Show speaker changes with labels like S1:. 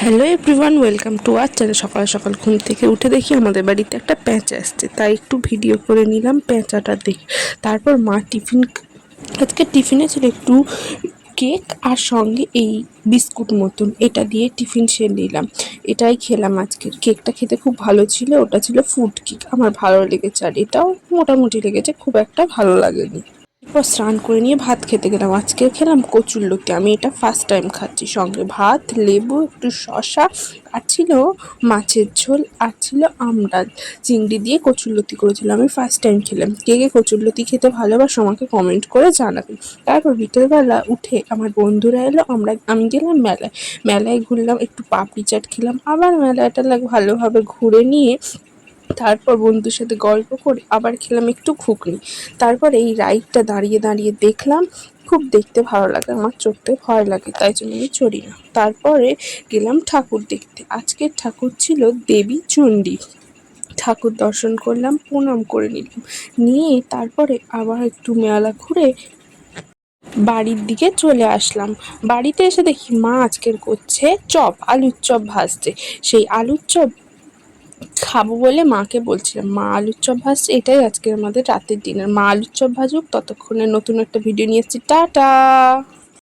S1: Hello everyone, welcome to our channel. সকাল সকাল ঘুম থেকে উঠে দেখি আমাদের বাড়িতে একটা প্যাঁচা আসছে, তাই একটু ভিডিও করে নিলাম প্যাঁচাটা দেখে। তারপর মা আজকে টিফিনে ছিল একটু কেক আর সঙ্গে এই বিস্কুট মতন, এটা দিয়ে টিফিন সেরে নিলাম। এটাই খেলাম আজকের। কেকটা খেতে খুব ভালো ছিল, ওটা ছিল ফুড কেক, আমার ভালো লেগেছে। আর এটাও মোটামুটি লেগেছে, খুব একটা ভালো লাগেনি। এরপর স্নান করে নিয়ে ভাত খেতে গেলাম। আজকে খেলাম কচুরলতি, আমি এটা ফার্স্ট টাইম খাচ্ছি। সঙ্গে ভাত, লেবু, একটু শসা, আর ছিল মাছের ঝোল, আর ছিল আমডাল। চিংড়ি দিয়ে কচুরলতি করেছিল, আমি ফার্স্ট টাইম খেলাম। কে কে কচুরলতি খেতে ভালোবাসো আমাকে কমেন্ট করে জানাবেন। তারপর বিকেলবেলা উঠে আমার বন্ধুরা এলো, আমি গেলাম মেলায়। মেলায় ঘুরলাম, একটু পাপড়ি চাট খেলাম, আবার মেলাটা ভালোভাবে ঘুরে নিয়ে তারপর বন্ধুর সাথে গল্প করে আবার খেলাম একটু ঘুগনি। তারপর এই রাইডটা দাঁড়িয়ে দাঁড়িয়ে দেখলাম, খুব দেখতে ভালো লাগে। আমার চড়তে ভয় লাগে, তাই জন্য আমি চড়ি না। তারপরে গেলাম ঠাকুর দেখতে। আজকের ঠাকুর ছিল দেবী চণ্ডী। ঠাকুর দর্শন করলাম, প্রণাম করে নিলাম, নিয়ে তারপরে আবার একটু মেলা ঘুরে বাড়ির দিকে চলে আসলাম। বাড়িতে এসে দেখি মা আজকের করছে চপ, আলুর চপ ভাজছে। সেই আলুর চপ খাবো বলে মাকে বলছিলাম, মা আলুর চপ ভাজছে, এটাই আজকে আমাদের রাতের ডিনার। মা আলুর চপ ভাজুক, ততক্ষণে নতুন একটা ভিডিও নিয়ে এসেছি। টাটা।